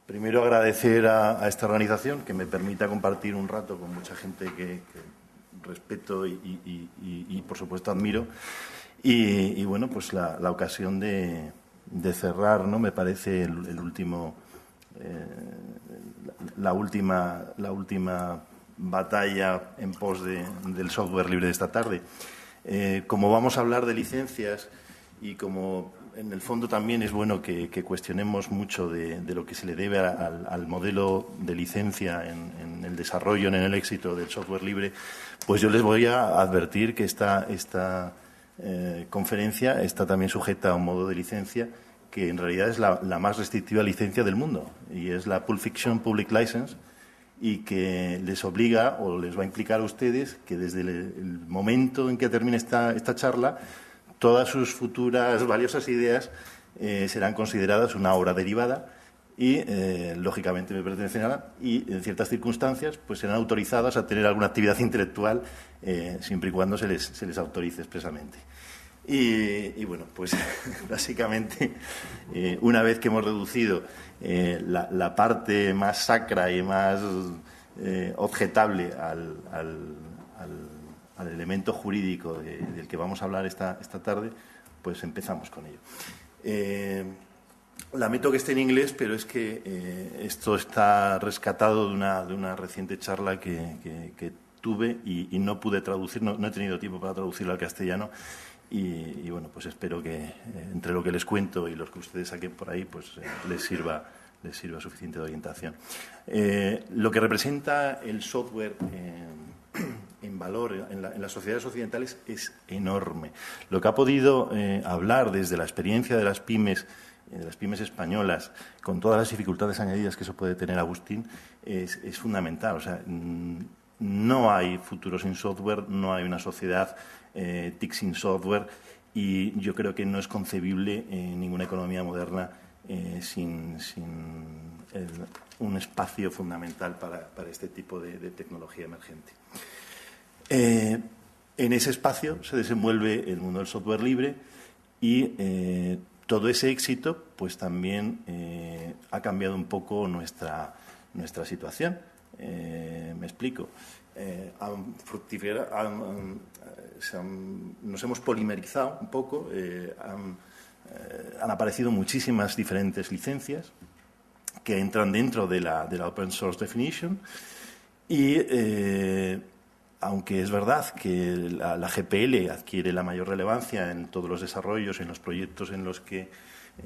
Primero agradecer a esta organización que me permita compartir un rato con mucha gente que respeto y, por supuesto, admiro. Y bueno, pues la ocasión de cerrar, ¿no? Me parece el último, la última batalla en pos del software libre de esta tarde. Como vamos a hablar de licencias y como en el fondo también es bueno que cuestionemos mucho de lo que se le debe al modelo de licencia en el desarrollo, en el éxito del software libre, pues yo les voy a advertir que esta conferencia está también sujeta a un modo de licencia que en realidad es la más restrictiva licencia del mundo, y es la Pulp Fiction Public License, y que les obliga o les va a implicar a ustedes que desde el momento en que termine esta charla, todas sus futuras valiosas ideas serán consideradas una obra derivada y, lógicamente, me pertenecerán y, en ciertas circunstancias, pues serán autorizadas a tener alguna actividad intelectual siempre y cuando se les autorice expresamente. Y bueno, pues básicamente, una vez que hemos reducido la parte más sacra y más objetable al elemento jurídico del que vamos a hablar esta tarde, pues empezamos con ello. Lamento que esté en inglés, pero es que esto está rescatado de una reciente charla que tuve y no pude traducir, no he tenido tiempo para traducirlo al castellano. Y bueno, pues espero que entre lo que les cuento y los que ustedes saquen por ahí, pues les sirva suficiente de orientación. Lo que representa el software en valor en las sociedades occidentales es enorme. Lo que ha podido hablar desde la experiencia de las pymes españolas, con todas las dificultades añadidas que eso puede tener Agustín, es fundamental. O sea, no hay futuro sin software, no hay una sociedad TIC sin software, y yo creo que no es concebible ninguna economía moderna sin un espacio fundamental para este tipo de tecnología emergente. En ese espacio se desenvuelve el mundo del software libre y todo ese éxito pues también ha cambiado un poco nuestra situación. Me explico. Nos hemos polimerizado un poco, han aparecido muchísimas diferentes licencias que entran dentro de la Open Source Definition y aunque es verdad que la GPL adquiere la mayor relevancia en todos los desarrollos, en los proyectos en los que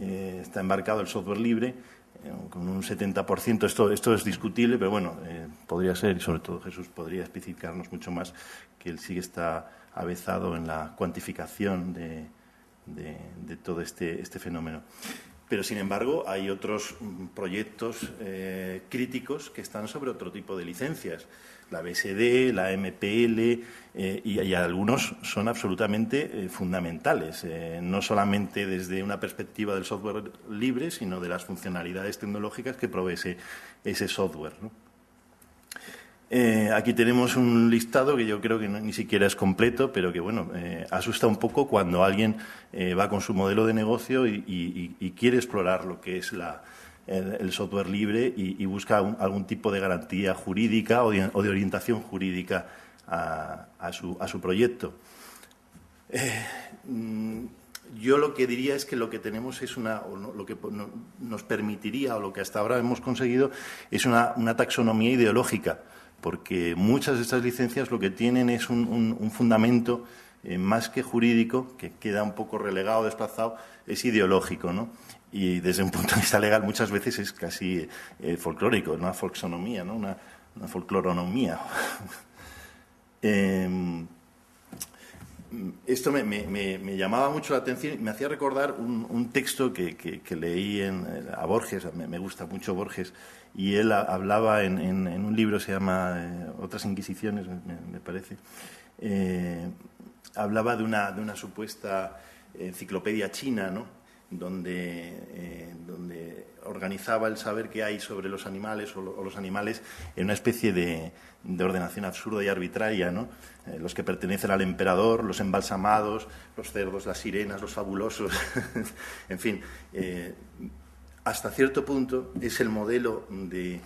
está embarcado el software libre, con un 70%, esto es discutible, pero bueno, podría ser, y sobre todo Jesús podría especificarnos mucho más, que él sí que está avezado en la cuantificación de todo este fenómeno. Pero, sin embargo, hay otros proyectos críticos que están sobre otro tipo de licencias. La BSD, la MPL, y algunos son absolutamente fundamentales, no solamente desde una perspectiva del software libre, sino de las funcionalidades tecnológicas que provee ese software, ¿no? Aquí tenemos un listado que yo creo que ni siquiera es completo, pero que, bueno, asusta un poco cuando alguien va con su modelo de negocio y quiere explorar lo que es el software libre y busca algún tipo de garantía jurídica o de orientación jurídica a su proyecto. Yo lo que diría es que lo que tenemos es lo que nos permitiría, o lo que hasta ahora hemos conseguido, es una taxonomía ideológica, porque muchas de estas licencias lo que tienen es un fundamento más que jurídico, que queda un poco relegado, desplazado, es ideológico, ¿no? Y desde un punto de vista legal muchas veces es casi folclórico, una folksonomía, ¿no? Una folcloronomía. Esto me llamaba mucho la atención y me hacía recordar un texto que leí a Borges. Me gusta mucho Borges, y él hablaba en un libro que se llama Otras Inquisiciones, me parece. Hablaba de una supuesta enciclopedia china, ¿no? Donde organizaba el saber que hay sobre los animales o los animales en una especie de ordenación absurda y arbitraria, ¿no? Los que pertenecen al emperador, los embalsamados, los cerdos, las sirenas, los fabulosos, en fin. hasta cierto punto, es el modelo de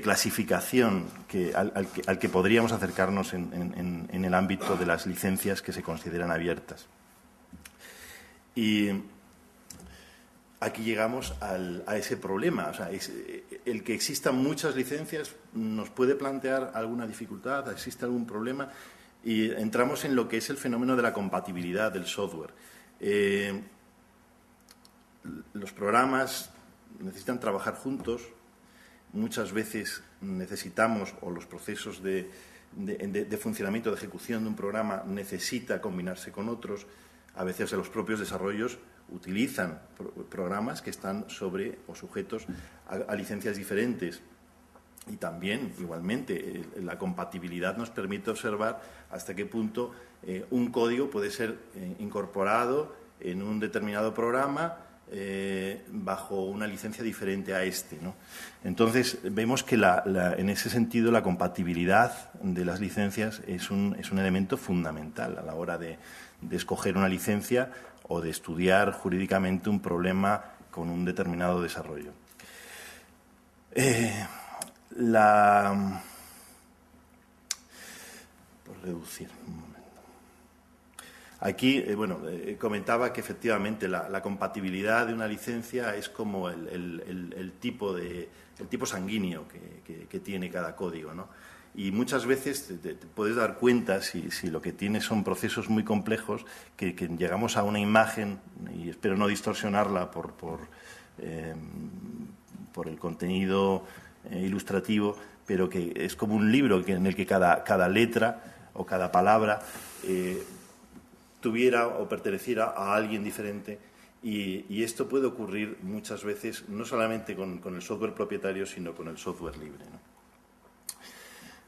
clasificación al que podríamos acercarnos en el ámbito de las licencias que se consideran abiertas. Y aquí llegamos a ese problema. O sea, el que existan muchas licencias nos puede plantear alguna dificultad, existe algún problema, y entramos en lo que es el fenómeno de la compatibilidad del software. Los programas necesitan trabajar juntos. Muchas veces necesitamos, o los procesos de funcionamiento, de ejecución de un programa necesita combinarse con otros. A veces los propios desarrollos utilizan programas que están sobre o sujetos a licencias diferentes. Y también, igualmente, la compatibilidad nos permite observar hasta qué punto un código puede ser incorporado en un determinado programa bajo una licencia diferente a este, ¿no? Entonces, vemos que en ese sentido la compatibilidad de las licencias es un elemento fundamental a la hora de escoger una licencia o de estudiar jurídicamente un problema con un determinado desarrollo. Por reducir un momento. Aquí, comentaba que efectivamente la compatibilidad de una licencia es como el tipo sanguíneo que tiene cada código, ¿no? Y muchas veces te puedes dar cuenta, si lo que tienes son procesos muy complejos, que llegamos a una imagen, y espero no distorsionarla por el contenido ilustrativo, pero que es como un libro en el que cada letra o cada palabra tuviera o perteneciera a alguien diferente, y esto puede ocurrir muchas veces no solamente con el software propietario, sino con el software libre, ¿no?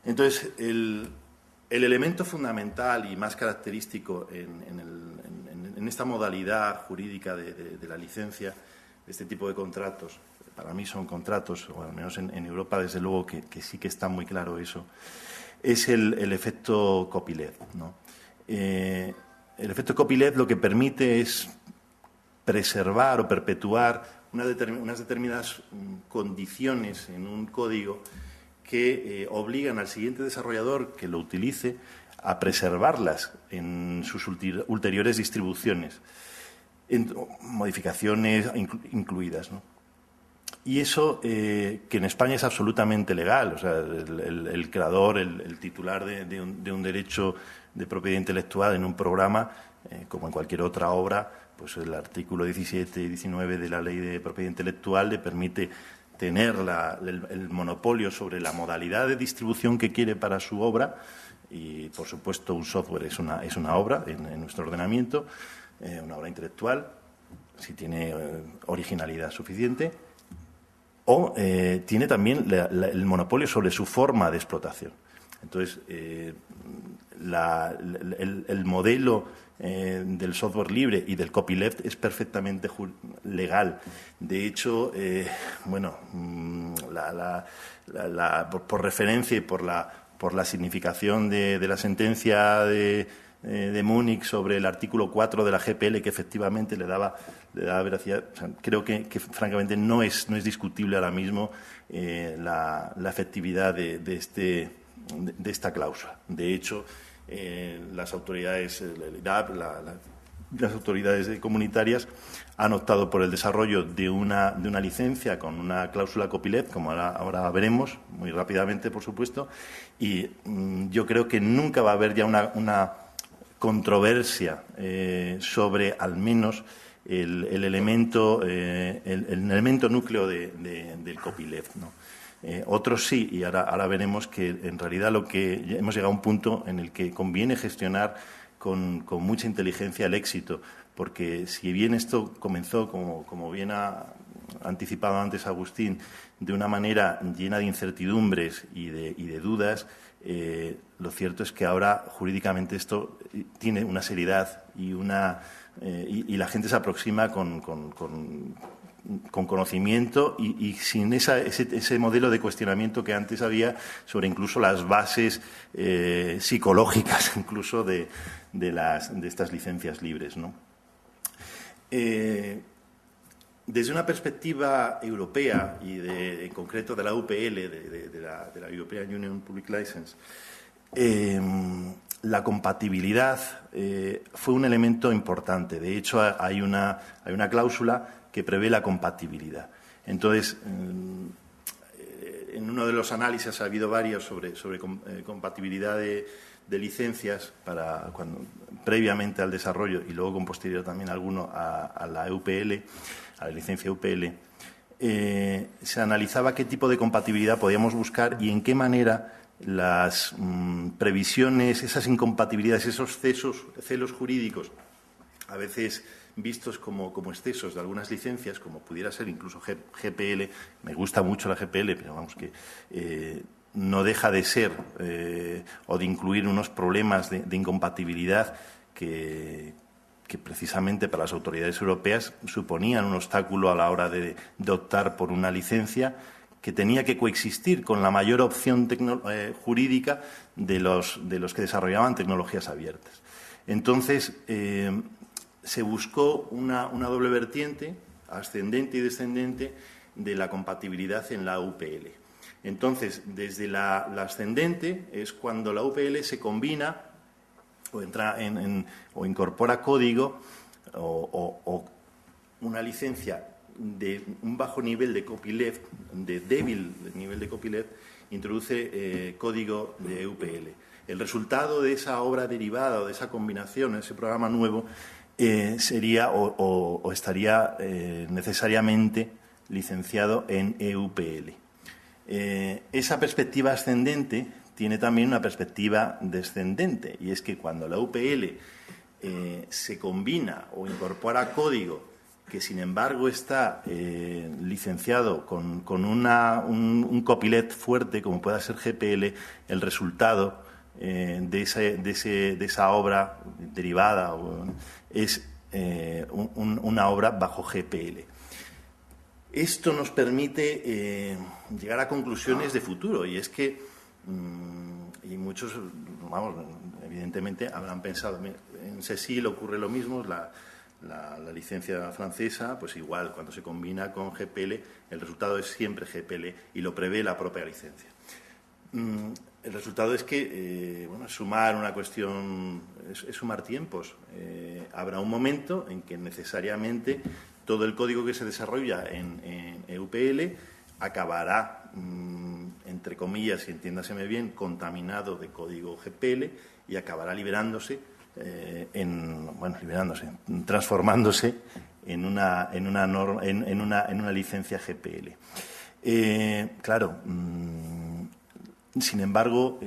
Entonces, el elemento fundamental y más característico en esta modalidad jurídica de la licencia, de este tipo de contratos, para mí son contratos, o al menos en Europa, desde luego que sí que está muy claro eso, es el efecto copyleft, ¿no? El efecto copyleft lo que permite es preservar o perpetuar unas determinadas condiciones en un código que obligan al siguiente desarrollador que lo utilice a preservarlas en sus ulteriores distribuciones, modificaciones incluidas, ¿no? Y eso, que en España es absolutamente legal. O sea, el creador, el titular de un derecho de propiedad intelectual en un programa, como en cualquier otra obra, pues el artículo 17 y 19 de la Ley de Propiedad Intelectual le permite tener el monopolio sobre la modalidad de distribución que quiere para su obra. Y, por supuesto, un software es una obra en nuestro ordenamiento, una obra intelectual, si tiene originalidad suficiente, o tiene también el monopolio sobre su forma de explotación. Entonces, el modelo del software libre y del copyleft es perfectamente legal. De hecho, por referencia y por la significación de la sentencia de Múnich sobre el artículo 4 de la GPL, que efectivamente le daba veracidad, o sea, creo que francamente no es discutible ahora mismo la efectividad de esta cláusula. De hecho, las autoridades, las autoridades comunitarias han optado por el desarrollo de una licencia con una cláusula copyleft, como ahora veremos, muy rápidamente, por supuesto, y yo creo que nunca va a haber ya una controversia sobre al menos el elemento núcleo del copyleft, ¿no? Otros sí, y ahora veremos que en realidad hemos llegado a un punto en el que conviene gestionar con mucha inteligencia el éxito, porque si bien esto comenzó, como bien ha anticipado antes Agustín, de una manera llena de incertidumbres y de dudas, lo cierto es que ahora jurídicamente esto tiene una seriedad y la gente se aproxima con conocimiento y sin ese modelo de cuestionamiento que antes había sobre incluso las bases psicológicas incluso de estas licencias libres, ¿no? Desde una perspectiva europea y en concreto de la UPL, de la European Union Public License, la compatibilidad fue un elemento importante. De hecho, hay una cláusula que prevé la compatibilidad. Entonces, en uno de los análisis ha habido varios sobre compatibilidad de licencias previamente al desarrollo y luego con posterior también alguno a la UPL, a la licencia UPL. Se analizaba qué tipo de compatibilidad podíamos buscar y en qué manera las previsiones, esas incompatibilidades, esos celos jurídicos, a veces vistos como excesos de algunas licencias, como pudiera ser incluso GPL. Me gusta mucho la GPL, pero vamos que no deja de ser o de incluir unos problemas de incompatibilidad que precisamente para las autoridades europeas suponían un obstáculo a la hora de optar por una licencia que tenía que coexistir con la mayor opción jurídica de los que desarrollaban tecnologías abiertas. Entonces, se buscó una doble vertiente, ascendente y descendente, de la compatibilidad en la UPL. Entonces, desde la ascendente es cuando la UPL se combina o entra o incorpora código o una licencia de un bajo nivel de copyleft, de débil nivel de copyleft, introduce código de UPL. El resultado de esa obra derivada o de esa combinación, ese programa nuevo, sería o estaría necesariamente licenciado en EUPL. Esa perspectiva ascendente tiene también una perspectiva descendente, y es que cuando la UPL se combina o incorpora código que, sin embargo, está licenciado con un copyleft fuerte, como pueda ser GPL, el resultado de esa obra derivada es una obra bajo GPL. Esto nos permite llegar a conclusiones de futuro, y es que, y muchos, vamos, evidentemente habrán pensado, en CECIL ocurre lo mismo, la licencia francesa, pues igual, cuando se combina con GPL, el resultado es siempre GPL y lo prevé la propia licencia. El resultado es que, sumar una cuestión, es sumar tiempos. Habrá un momento en que necesariamente todo el código que se desarrolla en EUPL acabará, entre comillas, y entiéndaseme bien, contaminado de código GPL y acabará liberándose, transformándose en una licencia GPL. Claro. Sin embargo,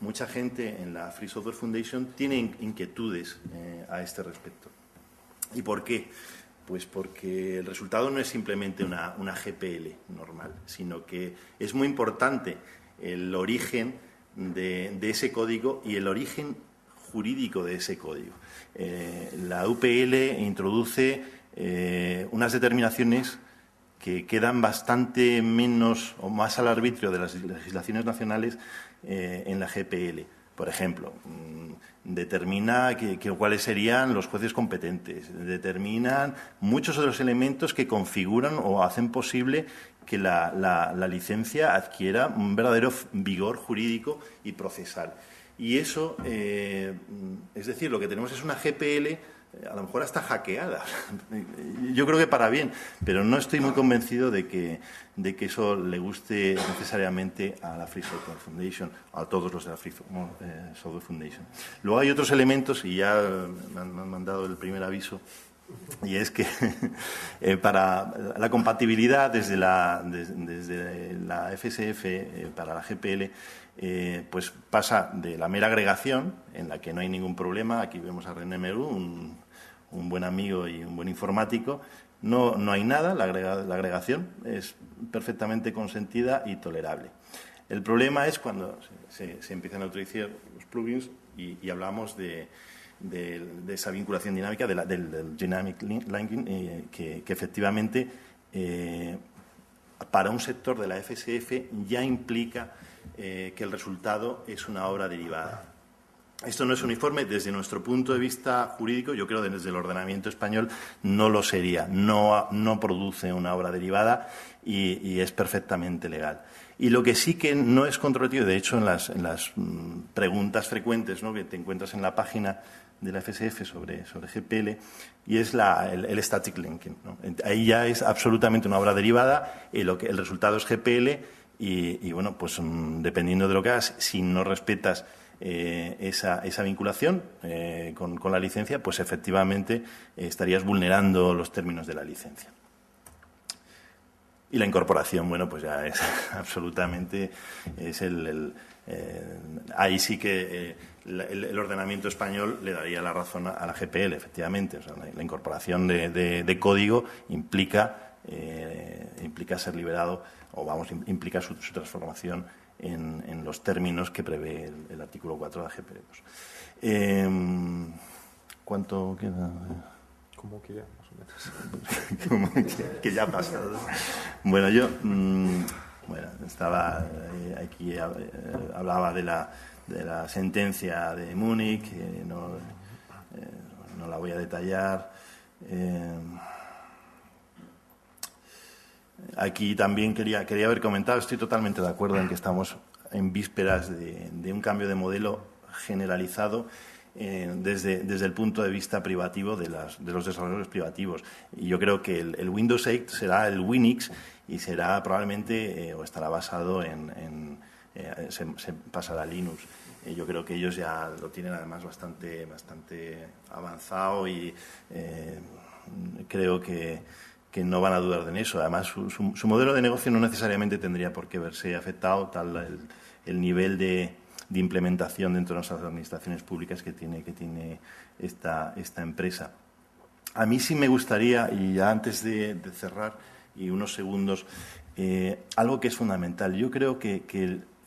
mucha gente en la Free Software Foundation tiene inquietudes a este respecto. ¿Y por qué? Pues porque el resultado no es simplemente una GPL normal, sino que es muy importante el origen de ese código y el origen jurídico de ese código. La UPL introduce unas determinaciones que quedan bastante menos o más al arbitrio de las legislaciones nacionales en la GPL. Por ejemplo, determina cuáles serían los jueces competentes, determinan muchos de los elementos que configuran o hacen posible que la licencia adquiera un verdadero vigor jurídico y procesal. Y eso, es decir, lo que tenemos es una GPL a lo mejor hasta hackeada. Yo creo que para bien, pero no estoy muy convencido de que eso le guste necesariamente a la Free Software Foundation, a todos los de la Free Software Foundation. Luego hay otros elementos, y ya me han mandado el primer aviso, y es que para la compatibilidad desde la FSF para la GPL, pues pasa de la mera agregación, en la que no hay ningún problema. Aquí vemos a René Merú, un buen amigo y un buen informático. No hay nada, la agregación es perfectamente consentida y tolerable. El problema es cuando se empiezan a utilizar los plugins y hablamos de esa vinculación dinámica, del dynamic linking, que efectivamente para un sector de la FSF ya implica que el resultado es una obra derivada. Esto no es uniforme desde nuestro punto de vista jurídico. Yo creo que desde el ordenamiento español no lo sería. No produce una obra derivada y es perfectamente legal. Y lo que sí que no es controvertido, de hecho, en las preguntas frecuentes, ¿no?, que te encuentras en la página de la FSF sobre GPL, y es el static linking, ¿no? Ahí ya es absolutamente una obra derivada, el resultado es GPL y bueno, pues dependiendo de lo que hagas, si no respetas esa vinculación con la licencia, pues efectivamente estarías vulnerando los términos de la licencia. Y la incorporación, bueno, pues ya es absolutamente, ahí sí que el ordenamiento español le daría la razón a la GPL, efectivamente. O sea, la incorporación de código implica ser liberado, o vamos, implica su transformación en los términos que prevé el artículo 4 de la GPL2. ¿Cuánto queda? Como que ya, más o menos. que ya ha pasado. Bueno, yo estaba aquí, hablaba de la sentencia de Múnich, no la voy a detallar. Aquí también quería haber comentado, estoy totalmente de acuerdo en que estamos en vísperas de un cambio de modelo generalizado desde el punto de vista privativo de los desarrolladores privativos. Y yo creo que el Windows 8 será el Winix y será probablemente, o estará basado se pasará a Linux. Yo creo que ellos ya lo tienen además bastante avanzado y creo que no van a dudar en eso. Además, su modelo de negocio no necesariamente tendría por qué verse afectado, tal el nivel de implementación dentro de nuestras administraciones públicas que tiene esta empresa. A mí sí me gustaría, y ya antes de cerrar, y unos segundos, algo que es fundamental. Yo creo que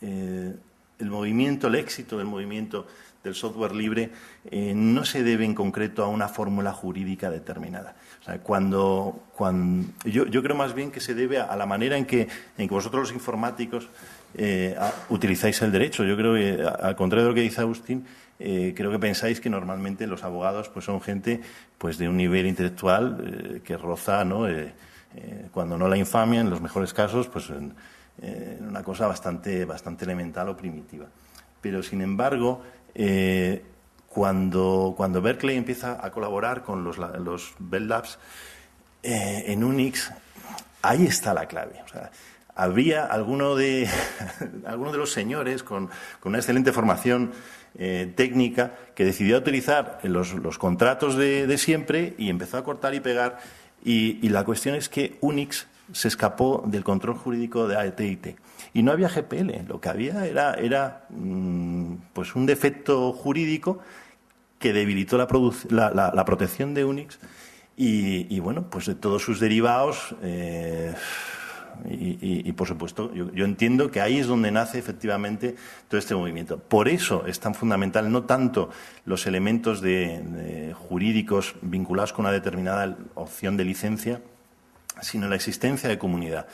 el movimiento, el éxito del movimiento del software libre no se debe en concreto a una fórmula jurídica determinada. O sea, yo creo más bien que se debe a la manera en que vosotros los informáticos utilizáis el derecho. Yo creo que, al contrario de lo que dice Agustín, creo que pensáis que normalmente los abogados pues son gente pues de un nivel intelectual que roza, ¿no? Cuando no la infamia, en los mejores casos, pues una cosa bastante elemental o primitiva. Pero, sin embargo, cuando Berkeley empieza a colaborar con los Bell Labs en Unix, ahí está la clave. O sea, había alguno de los señores con una excelente formación técnica que decidió utilizar los contratos de siempre y empezó a cortar y pegar. Y la cuestión es que Unix se escapó del control jurídico de AT&T. Y no había GPL, lo que había era pues un defecto jurídico que debilitó la protección de Unix y bueno, pues de todos sus derivados. Y por supuesto, yo entiendo que ahí es donde nace efectivamente todo este movimiento. Por eso es tan fundamental no tanto los elementos jurídicos vinculados con una determinada opción de licencia, sino la existencia de comunidad.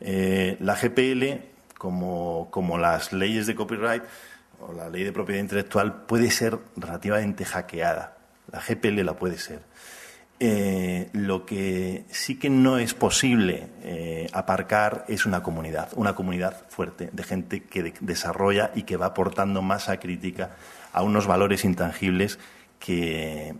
La GPL, como las leyes de copyright o la ley de propiedad intelectual, puede ser relativamente hackeada. La GPL la puede ser. Lo que sí que no es posible aparcar es una comunidad fuerte de gente que desarrolla y que va aportando masa crítica a unos valores intangibles que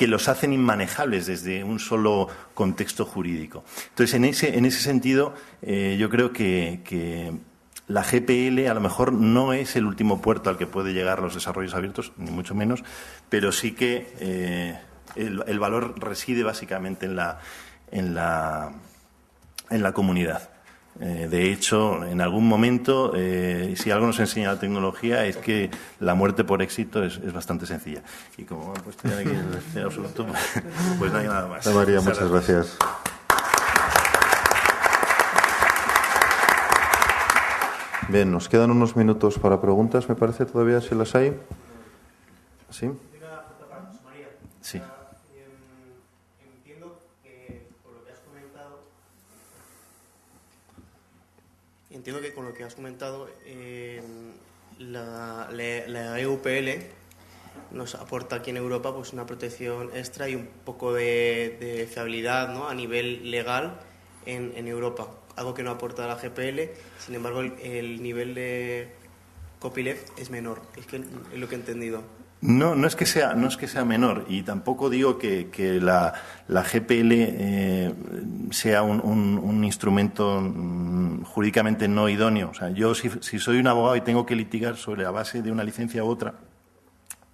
los hacen inmanejables desde un solo contexto jurídico. Entonces, en ese sentido, yo creo que la GPL a lo mejor no es el último puerto al que puede llegar los desarrollos abiertos, ni mucho menos, pero sí que el valor reside básicamente en la comunidad. De hecho, en algún momento, si algo nos enseña la tecnología, es que la muerte por éxito es bastante sencilla. Y como me han puesto aquí el absoluto, pues no hay nada más. María, muchas gracias. Bien, nos quedan unos minutos para preguntas, me parece, todavía, si las hay. ¿Sí? Sí. Entiendo que con lo que has comentado La EUPL nos aporta aquí en Europa pues una protección extra y un poco de fiabilidad, ¿no?, a nivel legal en Europa, algo que no aporta la GPL. Sin embargo, el nivel de copyleft es menor, es lo que he entendido. No es que sea menor, y tampoco digo que la GPL sea un instrumento jurídicamente no idóneo. O sea, yo si soy un abogado y tengo que litigar sobre la base de una licencia u otra,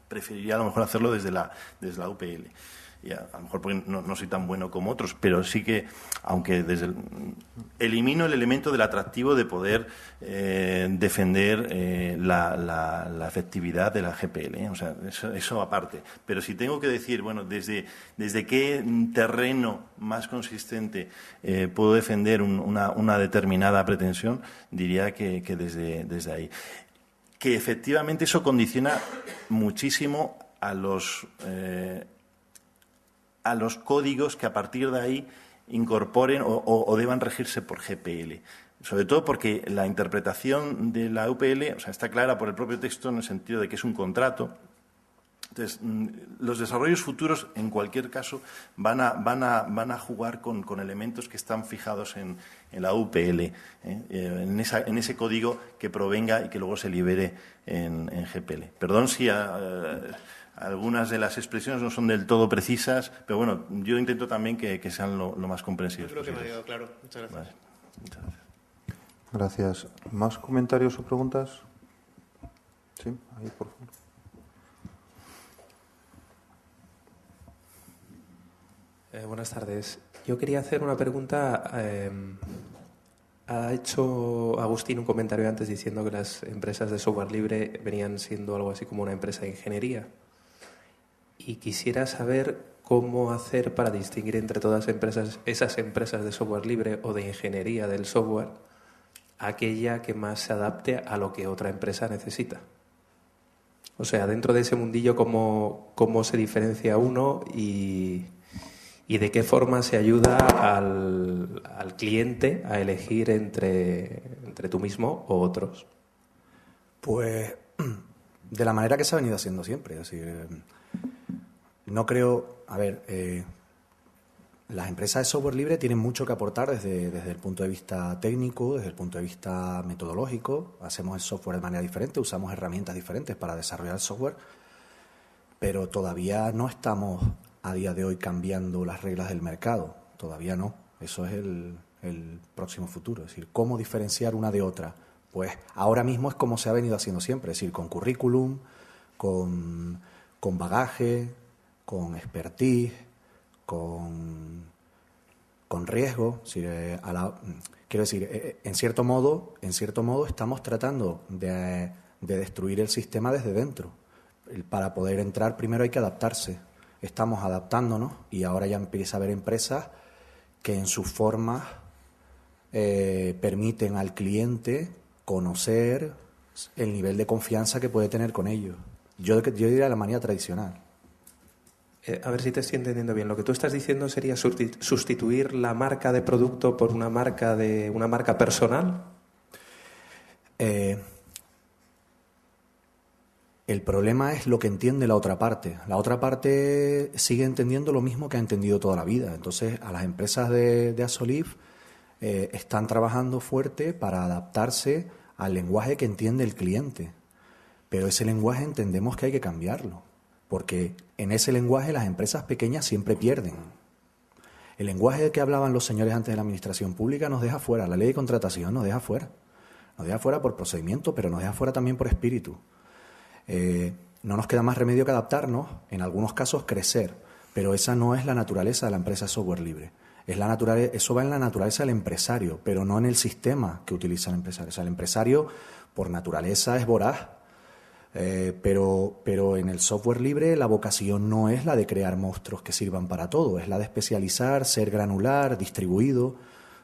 preferiría a lo mejor hacerlo desde la UPL. Y a lo mejor porque no soy tan bueno como otros, pero sí que, aunque elimino el elemento del atractivo de poder defender la efectividad de la GPL, o sea, eso aparte. Pero si tengo que decir, bueno, desde qué terreno más consistente puedo defender una determinada pretensión, diría que desde ahí. Que efectivamente eso condiciona muchísimo a los códigos que a partir de ahí incorporen o deban regirse por GPL. Sobre todo porque la interpretación de la UPL, o sea, está clara por el propio texto en el sentido de que es un contrato. Entonces, los desarrollos futuros, en cualquier caso, van a jugar con elementos que están fijados en la UPL, en ese código que provenga y que luego se libere en GPL. Perdón si algunas de las expresiones no son del todo precisas, pero bueno, yo intento también que sean lo más comprensivos Yo creo posibles. que me ha quedado claro. Muchas gracias. Vale. Muchas gracias. Gracias. ¿Más comentarios o preguntas? Sí, ahí por favor. Buenas tardes. Yo quería hacer una pregunta. Ha hecho Agustín un comentario antes diciendo que las empresas de software libre venían siendo algo así como una empresa de ingeniería. Y quisiera saber cómo hacer para distinguir entre todas esas empresas de software libre o de ingeniería del software, aquella que más se adapte a lo que otra empresa necesita. O sea, dentro de ese mundillo, cómo se diferencia uno y de qué forma se ayuda al cliente a elegir entre tú mismo o otros. Pues de la manera que se ha venido haciendo siempre. Es decir, no creo... A ver, las empresas de software libre tienen mucho que aportar desde el punto de vista técnico, desde el punto de vista metodológico. Hacemos el software de manera diferente, usamos herramientas diferentes para desarrollar el software, pero todavía no estamos a día de hoy cambiando las reglas del mercado. Todavía no. Eso es el próximo futuro. Es decir, ¿cómo diferenciar una de otra? Pues ahora mismo es como se ha venido haciendo siempre. Es decir, con currículum, con bagaje, con expertise, con riesgo. Es decir, quiero decir, en cierto modo estamos tratando de destruir el sistema desde dentro. Para poder entrar primero hay que adaptarse. Estamos adaptándonos y ahora ya empieza a haber empresas que en sus formas permiten al cliente conocer el nivel de confianza que puede tener con ellos. Yo diría la manera tradicional. A ver si te estoy entendiendo bien. Lo que tú estás diciendo sería sustituir la marca de producto por una marca personal. El problema es lo que entiende la otra parte. La otra parte sigue entendiendo lo mismo que ha entendido toda la vida. Entonces, a las empresas de Asolif están trabajando fuerte para adaptarse al lenguaje que entiende el cliente. Pero ese lenguaje entendemos que hay que cambiarlo, porque en ese lenguaje las empresas pequeñas siempre pierden. El lenguaje que hablaban los señores antes de la administración pública nos deja fuera. La ley de contratación nos deja fuera. Nos deja fuera por procedimiento, pero nos deja fuera también por espíritu. No nos queda más remedio que adaptarnos, en algunos casos crecer, pero esa no es la naturaleza de la empresa de software libre. Eso va en la naturaleza del empresario, pero no en el sistema que utiliza el empresario. O sea, el empresario por naturaleza es voraz, pero en el software libre la vocación no es la de crear monstruos que sirvan para todo, es la de especializar, ser granular, distribuido. O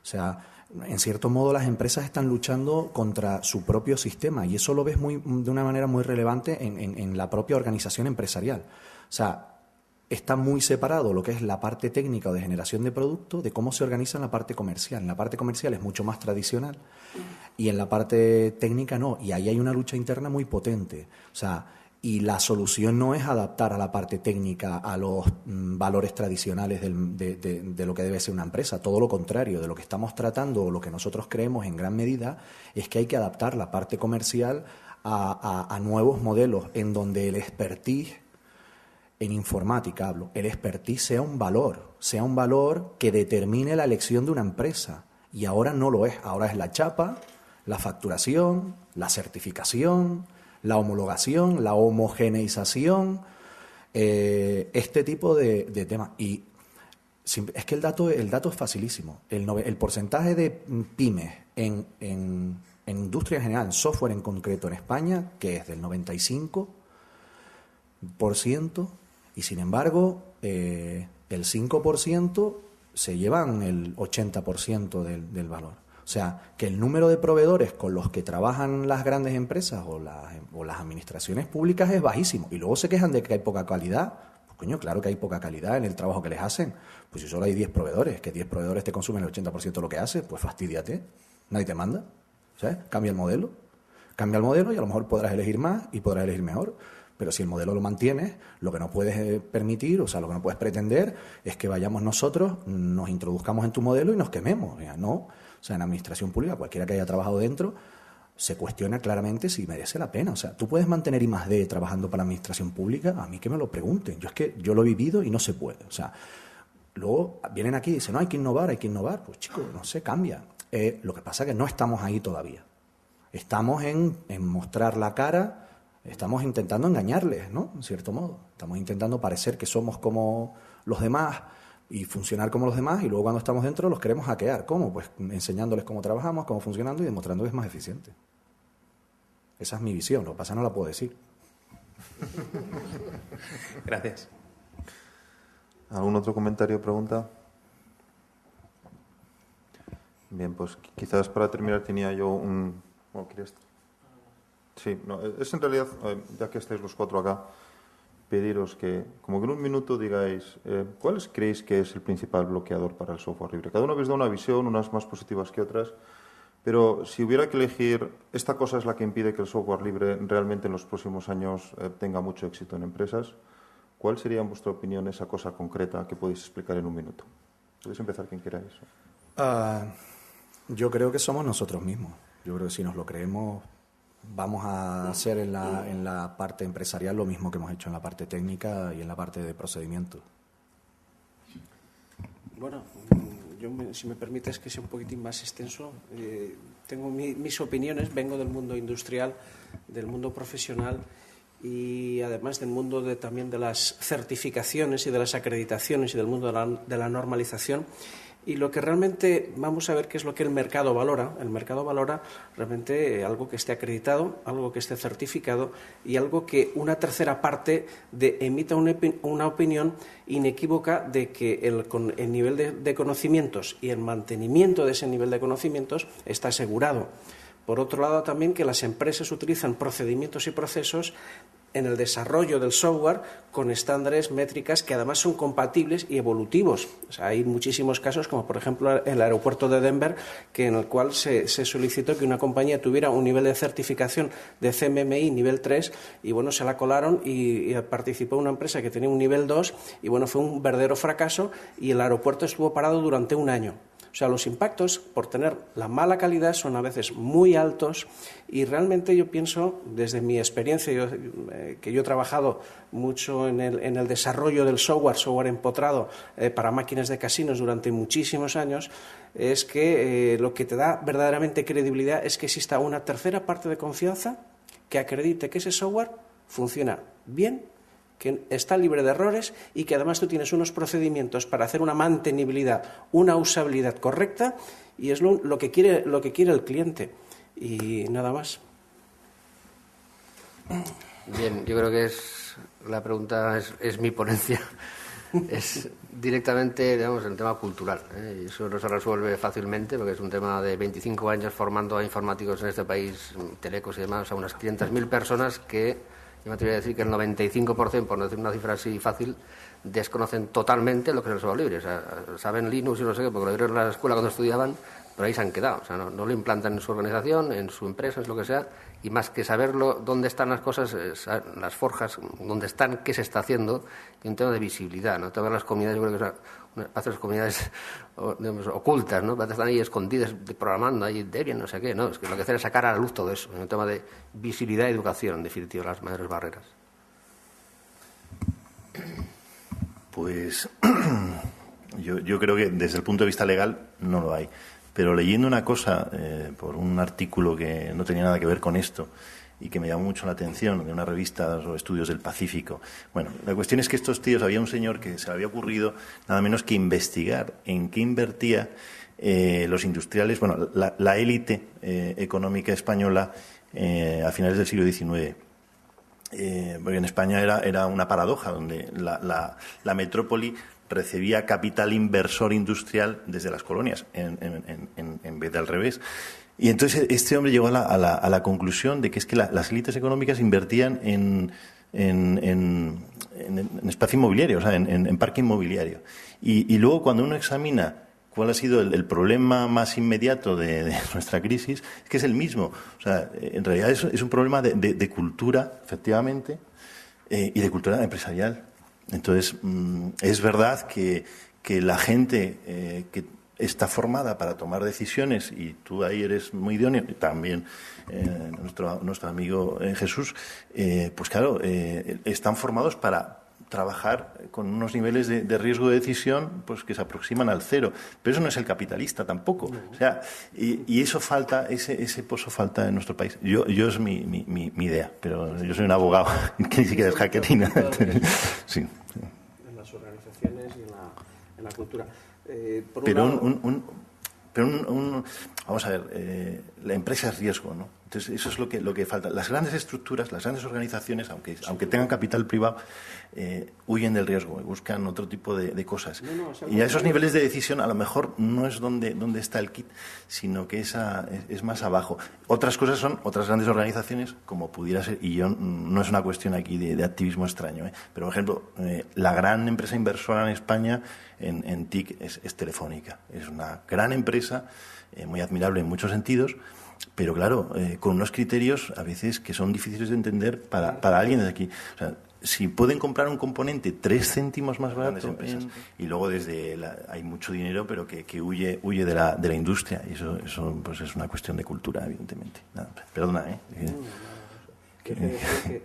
sea, en cierto modo las empresas están luchando contra su propio sistema y eso lo ves de una manera muy relevante en la propia organización empresarial. O sea, está muy separado lo que es la parte técnica o de generación de producto de cómo se organiza en la parte comercial. En la parte comercial es mucho más tradicional y en la parte técnica no. Y ahí hay una lucha interna muy potente. O sea, y la solución no es adaptar a la parte técnica a los valores tradicionales de lo que debe ser una empresa. Todo lo contrario, de lo que estamos tratando o lo que nosotros creemos en gran medida es que hay que adaptar la parte comercial a nuevos modelos en donde el expertise en informática, hablo, el expertise sea un valor que determine la elección de una empresa. Y ahora no lo es. Ahora es la chapa, la facturación, la certificación, la homologación, la homogeneización, este tipo de temas. Y es que el dato es facilísimo. El porcentaje de pymes en industria en general, en software en concreto en España, que es del 95%, y sin embargo el 5% se llevan el 80% del valor. O sea, que el número de proveedores con los que trabajan las grandes empresas o las administraciones públicas es bajísimo. Y luego se quejan de que hay poca calidad. Pues coño, claro que hay poca calidad en el trabajo que les hacen. Pues si solo hay 10 proveedores, que 10 proveedores te consumen el 80% de lo que haces, pues fastidiate. Nadie te manda. ¿Sabes? Cambia el modelo. Cambia el modelo y a lo mejor podrás elegir más y podrás elegir mejor. Pero si el modelo lo mantienes, lo que no puedes permitir, o sea, lo que no puedes pretender es que vayamos nosotros, nos introduzcamos en tu modelo y nos quememos. Ya, no. O sea, en administración pública, cualquiera que haya trabajado dentro, se cuestiona claramente si merece la pena. O sea, tú puedes mantener I+D trabajando para la administración pública, a mí que me lo pregunten. Es que yo lo he vivido y no se puede. O sea, luego vienen aquí y dicen, no, hay que innovar. Pues chicos, no sé, cambia. Lo que pasa es que no estamos ahí todavía. Estamos en mostrar la cara. Estamos intentando engañarles, ¿no? En cierto modo. Estamos intentando parecer que somos como los demás y funcionar como los demás, y luego cuando estamos dentro los queremos hackear. ¿Cómo? Pues enseñándoles cómo trabajamos, cómo funcionando y demostrando que es más eficiente. Esa es mi visión, lo que pasa no la puedo decir. Gracias. ¿Algún otro comentario o pregunta? Bien, pues quizás para terminar tenía yo un... ¿Oh, ¿quieres? Sí, no, es en realidad, ya que estáis los cuatro acá, pediros que, como que en un minuto digáis, ¿cuáles creéis que es el principal bloqueador para el software libre? Cada uno habéis dado una visión, unas más positivas que otras, pero si hubiera que elegir, esta cosa es la que impide que el software libre realmente en los próximos años tenga mucho éxito en empresas, ¿cuál sería, en vuestra opinión, esa cosa concreta que podéis explicar en un minuto? Podéis empezar quien queráis. Yo creo que somos nosotros mismos. Yo creo que si nos lo creemos, vamos a hacer en la parte empresarial lo mismo que hemos hecho en la parte técnica y en la parte de procedimiento. Bueno, si me permites que sea un poquitín más extenso, tengo mis opiniones, vengo del mundo industrial, del mundo profesional y además del mundo también de las certificaciones y de las acreditaciones y del mundo de la normalización. Y lo que realmente vamos a ver qué es lo que el mercado valora. El mercado valora realmente algo que esté acreditado, algo que esté certificado y algo que una tercera parte emita una opinión inequívoca de que el nivel de conocimientos y el mantenimiento de ese nivel de conocimientos está asegurado. Por otro lado, también que las empresas utilizan procedimientos y procesos en el desarrollo del software con estándares, métricas que además son compatibles y evolutivos. O sea, hay muchísimos casos, como por ejemplo el aeropuerto de Denver, en el cual se solicitó que una compañía tuviera un nivel de certificación de CMMI nivel 3 y bueno, se la colaron y participó una empresa que tenía un nivel 2 y bueno, fue un verdadero fracaso y el aeropuerto estuvo parado durante un año. O sea, los impactos por tener la mala calidad son a veces muy altos y realmente yo pienso, desde mi experiencia, que yo he trabajado mucho en el desarrollo del software empotrado para máquinas de casinos durante muchísimos años, es que lo que te da verdaderamente credibilidad es que exista una tercera parte de confianza que acredite que ese software funciona bien, que está libre de errores y que además tú tienes unos procedimientos para hacer una mantenibilidad, una usabilidad correcta y es lo que quiere el cliente. Y nada más. Bien, yo creo que la pregunta es mi ponencia. Es directamente, digamos, el tema cultural. Y eso no se resuelve fácilmente porque es un tema de 25 años formando a informáticos en este país, telecos y demás, a unas 500.000 personas que yo me atrevería a decir que el 95%, por no decir una cifra así fácil, desconocen totalmente lo que es el software libre. O sea, saben Linux y no sé qué, porque lo vieron en la escuela cuando estudiaban, pero ahí se han quedado. O sea, no lo implantan en su organización, en su empresa, es lo que sea, y más que saberlo dónde están las cosas, las forjas, dónde están, qué se está haciendo, y un tema de visibilidad, ¿no? Todas las comunidades, yo creo que son las comunidades digamos, ocultas, ¿no? Están ahí escondidas programando, ahí Debian, no sé qué, ¿no? Es que lo que hacen es sacar a la luz todo eso, un tema de visibilidad y educación, en definitiva, las mayores barreras. Pues yo creo que desde el punto de vista legal no lo hay. Pero leyendo una cosa por un artículo que no tenía nada que ver con esto y que me llamó mucho la atención, de una revista sobre estudios del Pacífico. Bueno, la cuestión es que estos tíos, había un señor que se le había ocurrido nada menos que investigar en qué invertía los industriales, bueno, la élite económica española a finales del siglo XIX. Porque en España era una paradoja, donde la metrópoli recibía capital inversor industrial desde las colonias, en vez de al revés. Y entonces este hombre llegó a la conclusión de que es que las élites económicas invertían en espacio inmobiliario, o sea, en parque inmobiliario. Y luego, cuando uno examina cuál ha sido el problema más inmediato de nuestra crisis, es que es el mismo. O sea, en realidad es un problema de cultura, efectivamente, y de cultura empresarial. Entonces, es verdad que la gente que está formada para tomar decisiones, y tú ahí eres muy idóneo, y también nuestro amigo Jesús, pues claro, están formados para trabajar con unos niveles de riesgo de decisión pues que se aproximan al cero. Pero eso no es el capitalista tampoco. O sea, y eso falta, ese pozo falta en nuestro país. Yo es mi idea, pero yo soy un abogado que ni siquiera es hacker ni nada. Sí. En las organizaciones y en la cultura. Vamos a ver, la empresa es riesgo, ¿no? Entonces eso es lo que falta. Las grandes estructuras, las grandes organizaciones, aunque tengan capital privado, huyen del riesgo, buscan otro tipo de cosas. Y a esos niveles de decisión a lo mejor no es donde está el kit, sino que es más abajo. Otras cosas son otras grandes organizaciones, como pudiera ser, y yo no es una cuestión aquí de activismo extraño, pero por ejemplo, la gran empresa inversora en España en TIC es Telefónica. Es una gran empresa, muy admirable en muchos sentidos, pero claro, con unos criterios a veces que son difíciles de entender para alguien desde aquí. O sea, si pueden comprar un componente 3 céntimos más barato, y luego hay mucho dinero, pero que huye de la industria, y eso pues es una cuestión de cultura, evidentemente. Perdona, que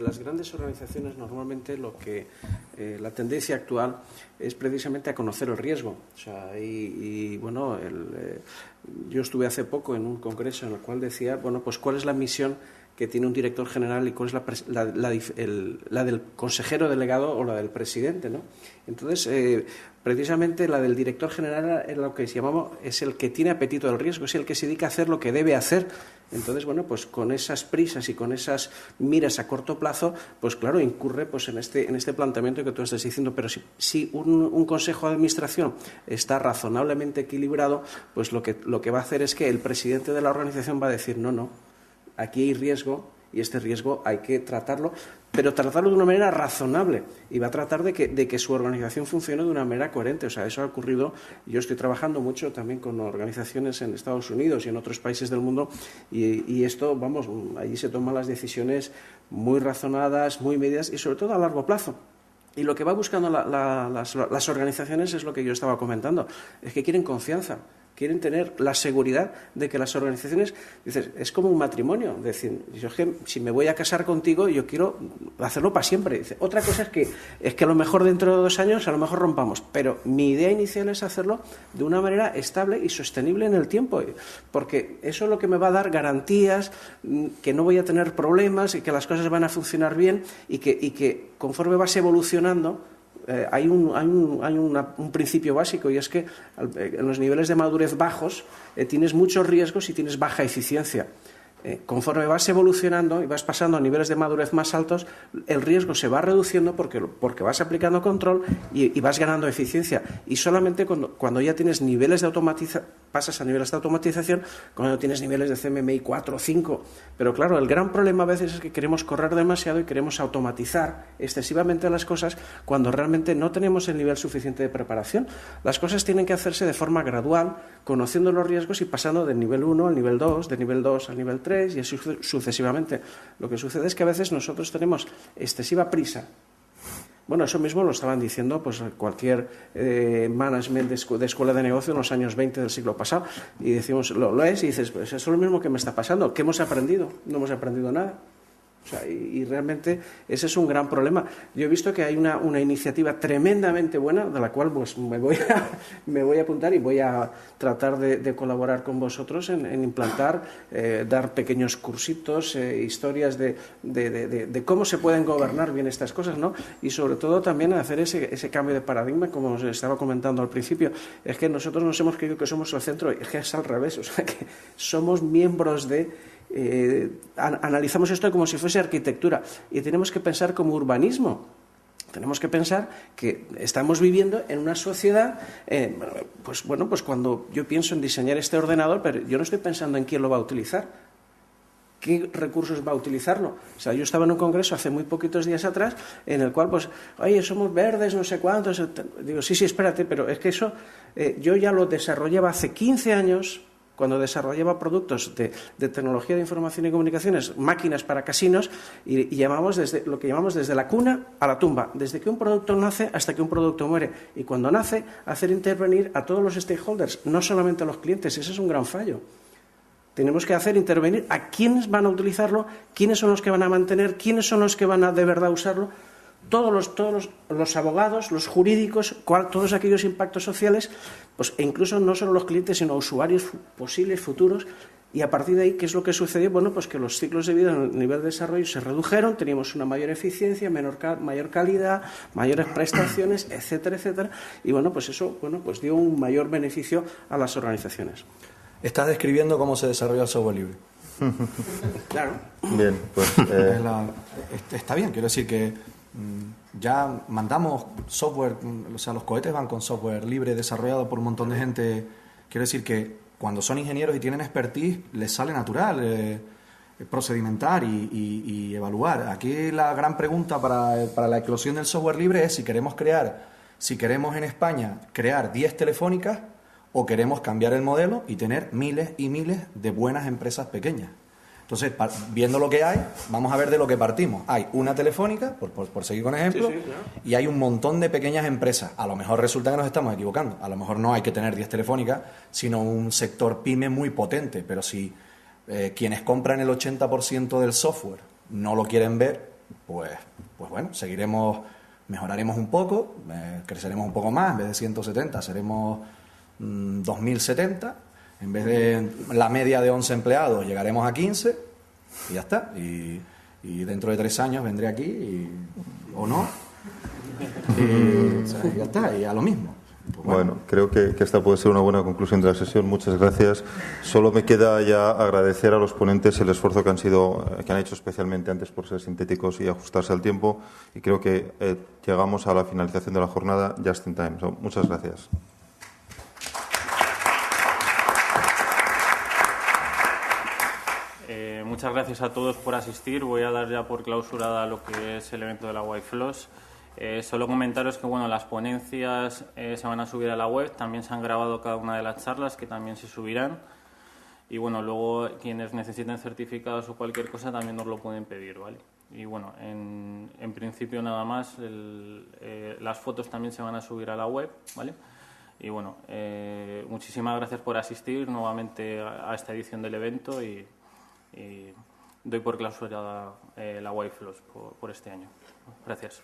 las grandes organizaciones normalmente la tendencia actual es precisamente a conocer el riesgo. O sea, bueno, yo estuve hace poco en un congreso en el cual decía, bueno, pues cuál es la misión que tiene un director general y cuál es la del consejero delegado o la del presidente, ¿no? Entonces, precisamente la del director general es lo que llamamos, es el que tiene apetito del riesgo, es el que se dedica a hacer lo que debe hacer. Entonces, bueno, pues con esas prisas y con esas miras a corto plazo, pues claro, incurre pues en este planteamiento que tú estás diciendo. Pero si un consejo de administración está razonablemente equilibrado, pues lo que va a hacer es que el presidente de la organización va a decir no, aquí hay riesgo y este riesgo hay que tratarlo, pero tratarlo de una manera razonable, y va a tratar de que su organización funcione de una manera coherente. O sea, eso ha ocurrido. Yo estoy trabajando mucho también con organizaciones en Estados Unidos y en otros países del mundo, y esto, vamos, allí se toman las decisiones muy razonadas, muy medidas y sobre todo a largo plazo. Y lo que va buscando las organizaciones es lo que yo estaba comentando, es que quieren confianza. Quieren tener la seguridad de que las organizaciones, dices, es como un matrimonio. Es decir, si me voy a casar contigo, yo quiero hacerlo para siempre. Dice, otra cosa es que a lo mejor dentro de 2 años a lo mejor rompamos, pero mi idea inicial es hacerlo de una manera estable y sostenible en el tiempo, porque eso es lo que me va a dar garantías, que no voy a tener problemas y que las cosas van a funcionar bien, y que conforme vas evolucionando, hay un principio básico, y es que en los niveles de madurez bajos tienes muchos riesgos y tienes baja eficiencia. Conforme vas evolucionando y vas pasando a niveles de madurez más altos, el riesgo se va reduciendo porque vas aplicando control y vas ganando eficiencia. Y solamente cuando ya tienes niveles de pasas a niveles de automatización cuando tienes niveles de CMMI 4 o 5. Pero claro, el gran problema a veces es que queremos correr demasiado y queremos automatizar excesivamente las cosas cuando realmente no tenemos el nivel suficiente de preparación. Las cosas tienen que hacerse de forma gradual, conociendo los riesgos y pasando del nivel 1 al nivel 2, del nivel 2 al nivel 3 y así sucesivamente. Lo que sucede es que a veces nosotros tenemos excesiva prisa. Bueno, eso mismo lo estaban diciendo pues cualquier management de escuela de negocio en los años 20 del siglo pasado. Y decimos, lo es, y dices, pues eso es lo mismo que me está pasando. ¿Qué hemos aprendido? No hemos aprendido nada. O sea, y realmente ese es un gran problema. Yo he visto que hay una iniciativa tremendamente buena, de la cual pues me voy a apuntar y voy a tratar de colaborar con vosotros en implantar, dar pequeños cursitos, historias de cómo se pueden gobernar bien estas cosas, ¿no? Y sobre todo también hacer ese cambio de paradigma, como os estaba comentando al principio. Es que nosotros nos hemos creído que somos el centro, es que es al revés, o sea, que somos miembros de... analizamos esto como si fuese arquitectura y tenemos que pensar como urbanismo. Tenemos que pensar que estamos viviendo en una sociedad, pues cuando yo pienso en diseñar este ordenador, pero yo no estoy pensando en quién lo va a utilizar, qué recursos va a utilizarlo. O sea, yo estaba en un congreso hace muy poquitos días atrás en el cual, pues, oye, somos verdes, no sé cuántos. Digo, sí, espérate, pero es que eso yo ya lo desarrollaba hace 15 años, cuando desarrollaba productos de tecnología de información y comunicaciones, máquinas para casinos, y llamamos lo que llamamos desde la cuna a la tumba, desde que un producto nace hasta que un producto muere. Y cuando nace, hacer intervenir a todos los stakeholders, no solamente a los clientes. Ese es un gran fallo. Tenemos que hacer intervenir a quiénes van a utilizarlo, quiénes son los que van a mantener, quiénes son los que van a de verdad usarlo. Todos los abogados, los jurídicos, todos aquellos impactos sociales, pues, e incluso no solo los clientes, sino usuarios posibles, futuros. Y a partir de ahí, ¿qué es lo que sucedió? Bueno, pues que los ciclos de vida en el nivel de desarrollo se redujeron, teníamos una mayor eficiencia, mayor calidad, mayores prestaciones, etcétera, etcétera. Y bueno, pues eso pues dio un mayor beneficio a las organizaciones. Estás describiendo cómo se desarrolla el software libre. Claro. Bien, pues... Está bien, quiero decir que ya mandamos software, o sea, los cohetes van con software libre desarrollado por un montón de gente. Quiero decir que cuando son ingenieros y tienen expertise, les sale natural procedimentar y evaluar. Aquí la gran pregunta para la eclosión del software libre es si queremos en España crear 10 telefónicas o queremos cambiar el modelo y tener miles y miles de buenas empresas pequeñas. Entonces, viendo lo que hay, vamos a ver de lo que partimos. Hay una telefónica, por seguir con ejemplo, sí, claro. Y hay un montón de pequeñas empresas. A lo mejor resulta que nos estamos equivocando. A lo mejor no hay que tener 10 telefónicas, sino un sector pyme muy potente. Pero si quienes compran el 80% del software no lo quieren ver, pues bueno, mejoraremos un poco, creceremos un poco más. En vez de 170, seremos 2070. En vez de la media de 11 empleados, llegaremos a 15 y ya está. Y dentro de 3 años vendré aquí o no. Y ya está, y a lo mismo. Pues bueno, creo que esta puede ser una buena conclusión de la sesión. Muchas gracias. Solo me queda ya agradecer a los ponentes el esfuerzo que han hecho especialmente antes por ser sintéticos y ajustarse al tiempo. Y creo que llegamos a la finalización de la jornada just in time. Muchas gracias. Muchas gracias a todos por asistir. Voy a dar ya por clausurada lo que es el evento de la WIFLOS. Solo comentaros que las ponencias se van a subir a la web. También se han grabado cada una de las charlas, que también se subirán. Y luego quienes necesiten certificados o cualquier cosa también nos lo pueden pedir, ¿vale? Y en principio nada más. Las fotos también se van a subir a la web, ¿vale? Y muchísimas gracias por asistir nuevamente a esta edición del evento y doy por clausurada la WIFLOS por este año. Gracias.